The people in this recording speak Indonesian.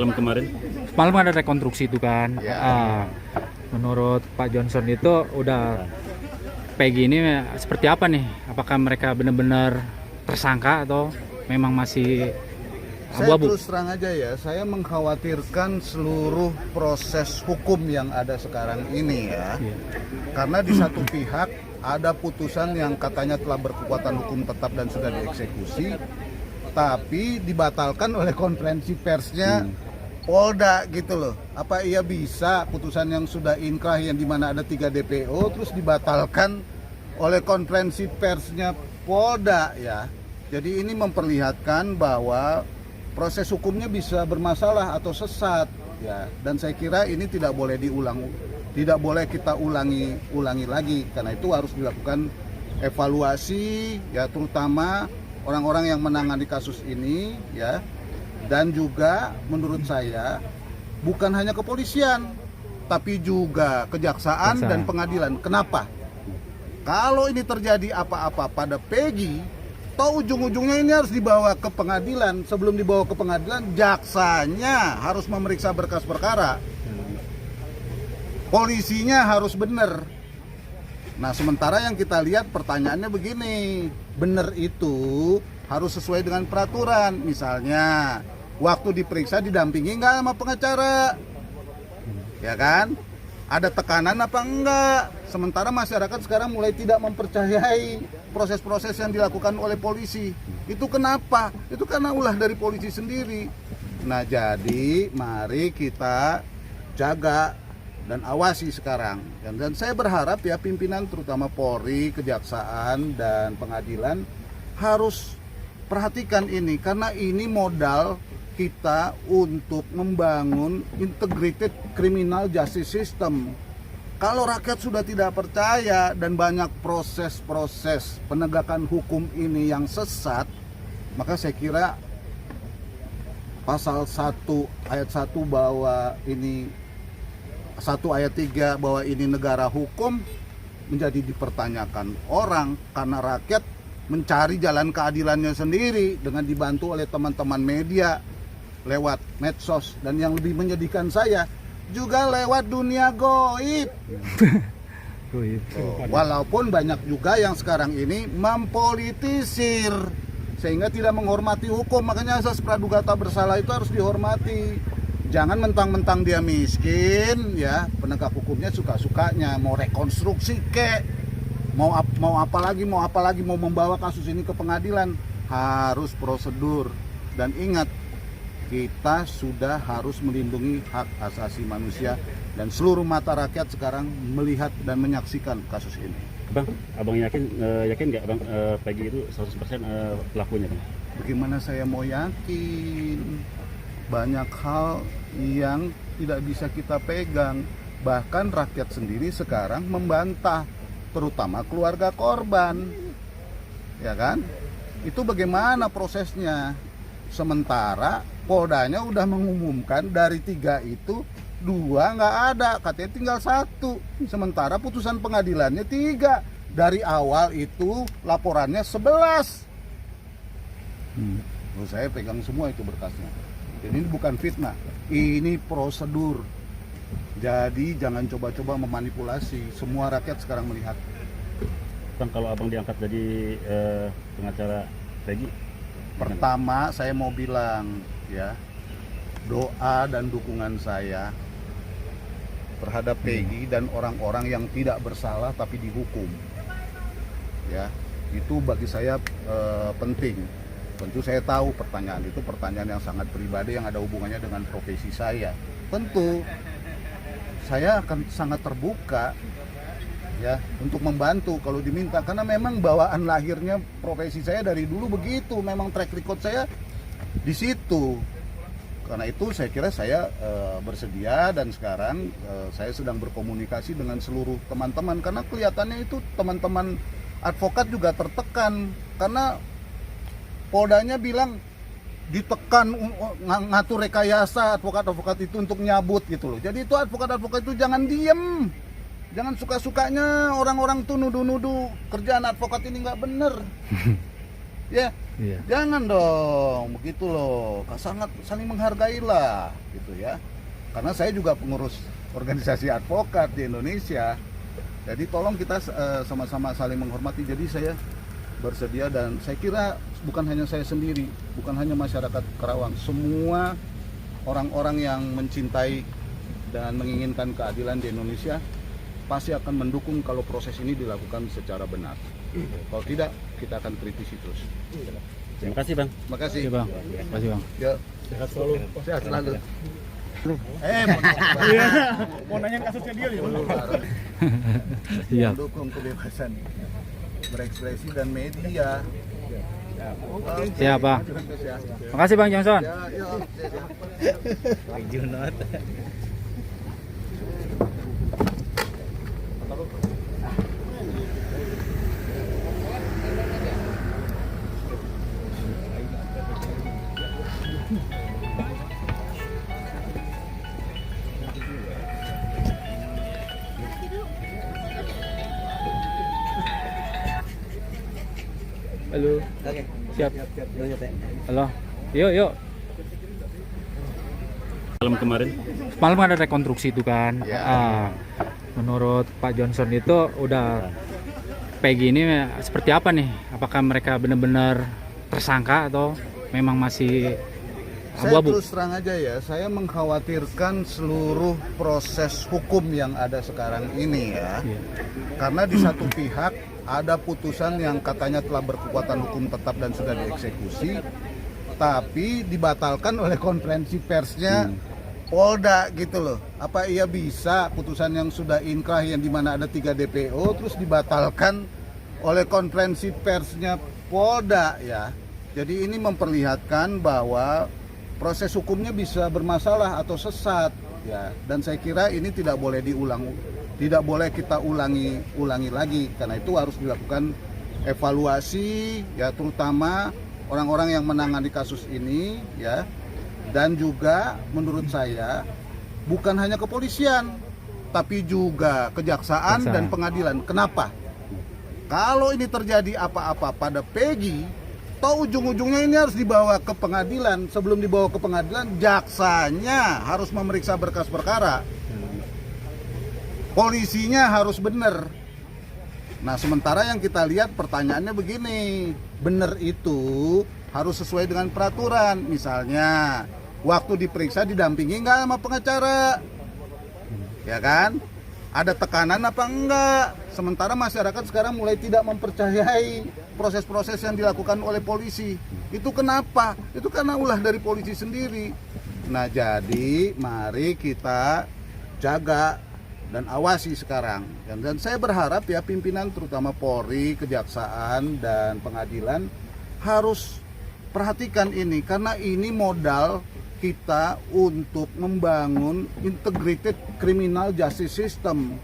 malam kemarin? Malam ada rekonstruksi itu kan. Menurut Pak Johnson itu udah Peggy ini seperti apa nih? Apakah mereka benar-benar tersangka atau memang masih Saya abu-abu? terus terang aja ya, saya mengkhawatirkan seluruh proses hukum yang ada sekarang ini ya. Iya. Karena di satu pihak ada putusan yang katanya telah berkekuatan hukum tetap dan sudah dieksekusi, tapi dibatalkan oleh konferensi persnya Polda gitu loh. Apa ia bisa putusan yang sudah inkrah yang dimana ada 3 DPO terus dibatalkan oleh konferensi persnya Polda ya. Jadi ini memperlihatkan bahwa proses hukumnya bisa bermasalah atau sesat ya. Dan saya kira ini tidak boleh diulang, tidak boleh kita ulangi lagi. Karena itu harus dilakukan evaluasi ya, terutama orang-orang yang menangani kasus ini ya. Dan juga menurut saya bukan hanya kepolisian tapi juga kejaksaan dan pengadilan. Kenapa? Kalau ini terjadi apa-apa pada Peggy, toh ujung-ujungnya ini harus dibawa ke pengadilan. Sebelum dibawa ke pengadilan, jaksanya harus memeriksa berkas perkara. Polisinya harus benar. Nah, sementara yang kita lihat pertanyaannya begini, benar itu harus sesuai dengan peraturan. Misalnya, waktu diperiksa didampingi nggak sama pengacara? Ya kan? Ada tekanan apa enggak? Sementara masyarakat sekarang mulai tidak mempercayai proses-proses yang dilakukan oleh polisi. Itu kenapa? Itu karena ulah dari polisi sendiri. Nah, jadi mari kita jaga dan awasi sekarang. Dan saya berharap ya pimpinan terutama Polri, Kejaksaan dan Pengadilan harus perhatikan ini karena ini modal kita untuk membangun integrated criminal justice system. Kalau rakyat sudah tidak percaya dan banyak proses-proses penegakan hukum ini yang sesat, maka saya kira pasal 1 ayat 1 bahwa ini 1 ayat 3 bahwa ini negara hukum menjadi dipertanyakan orang karena rakyat mencari jalan keadilannya sendiri dengan dibantu oleh teman-teman media lewat medsos dan yang lebih menyedihkan saya juga lewat dunia goib. Walaupun banyak juga yang sekarang ini mempolitisir sehingga tidak menghormati hukum, makanya asas praduga tak bersalah itu harus dihormati. Jangan mentang-mentang dia miskin ya, penegak hukumnya suka-sukanya mau rekonstruksi kek, mau apa lagi mau membawa kasus ini ke pengadilan, harus prosedur. Dan ingat, kita sudah harus melindungi hak asasi manusia dan seluruh mata rakyat sekarang melihat dan menyaksikan kasus ini. Bang, abang yakin nggak bang Peggy itu 100% pelakunya bang? Bagaimana saya mau yakin? Banyak hal yang tidak bisa kita pegang. Bahkan rakyat sendiri sekarang membantah, terutama keluarga korban. Ya kan? Itu bagaimana prosesnya? Sementara Poldanya udah mengumumkan dari 3 itu 2 nggak ada, katanya tinggal 1. Sementara putusan pengadilannya 3. Dari awal itu laporannya 11. Saya pegang semua itu berkasnya. Jadi ini bukan fitnah, ini prosedur. Jadi jangan coba-coba memanipulasi. Semua rakyat sekarang melihat. Bang, kalau abang diangkat jadi pengacara Peggy, pertama saya mau bilang ya, doa dan dukungan saya terhadap Peggy dan orang-orang yang tidak bersalah tapi dihukum ya, itu bagi saya penting. Tentu saya tahu pertanyaan itu pertanyaan yang sangat pribadi yang ada hubungannya dengan profesi saya. Tentu saya akan sangat terbuka ya untuk membantu kalau diminta, karena memang bawaan lahirnya profesi saya dari dulu begitu, memang track record saya di situ. Karena itu saya kira saya bersedia dan sekarang saya sedang berkomunikasi dengan seluruh teman-teman karena kelihatannya itu teman-teman advokat juga tertekan karena Poldanya bilang ditekan ngatur rekayasa advokat-advokat itu untuk nyabut gitu loh. Jadi itu advokat-advokat itu jangan diem. Jangan suka-sukanya orang-orang tuh nuduh-nuduh kerjaan advokat ini nggak bener. Ya, Iya. Jangan dong, begitu loh. Sangat saling menghargailah, gitu ya. Karena saya juga pengurus organisasi advokat di Indonesia. Jadi tolong kita sama-sama saling menghormati. Jadi saya bersedia dan saya kira bukan hanya saya sendiri, bukan hanya masyarakat Karawang, semua orang-orang yang mencintai dan menginginkan keadilan di Indonesia pasti akan mendukung kalau proses ini dilakukan secara benar. Kalau tidak, kita akan kritisi terus. Terima kasih Bang. Terima kasih. Oke bang, terima kasih bang. Ya, Sehat selalu. sehat selalu. Mau nanya kasusnya dia ya. Iya. Mendukung kebebasan berekspresi dan media. Siap bang. Ya, Terima kasih bang Johnson. ya, Halo. Siap. Halo. Yuk yuk. Malam kemarin Malam ada rekonstruksi itu kan. Ya. Menurut Pak Johnson itu udah Peggy ini seperti apa nih? Apakah mereka benar-benar tersangka atau memang masih saya abu-abu? terus terang aja ya, saya mengkhawatirkan seluruh proses hukum yang ada sekarang ini ya. Iya. Karena di satu pihak ada putusan yang katanya telah berkekuatan hukum tetap dan sudah dieksekusi, tapi dibatalkan oleh konferensi persnya Polda gitu loh. Apa iya bisa putusan yang sudah inkrah yang dimana ada 3 DPO terus dibatalkan oleh konferensi persnya Polda ya. Jadi ini memperlihatkan bahwa proses hukumnya bisa bermasalah atau sesat ya. Dan saya kira ini tidak boleh diulang, tidak boleh kita ulangi lagi. Karena itu harus dilakukan evaluasi ya, terutama orang-orang yang menangani kasus ini ya. Dan juga menurut saya bukan hanya kepolisian tapi juga kejaksaan dan pengadilan. Kenapa? Kalau ini terjadi apa-apa pada Peggy, toh ujung-ujungnya ini harus dibawa ke pengadilan. Sebelum dibawa ke pengadilan, jaksanya harus memeriksa berkas perkara. Polisinya harus benar. Nah, sementara yang kita lihat pertanyaannya begini, benar itu harus sesuai dengan peraturan. Misalnya, waktu diperiksa didampingi nggak sama pengacara? Ya kan? Ada tekanan apa enggak? Sementara masyarakat sekarang mulai tidak mempercayai proses-proses yang dilakukan oleh polisi. Itu kenapa? Itu karena ulah dari polisi sendiri. Nah, jadi mari kita jaga dan awasi sekarang. Dan saya berharap ya pimpinan terutama Polri, Kejaksaan dan Pengadilan harus perhatikan ini karena ini modal kita untuk membangun integrated criminal justice system.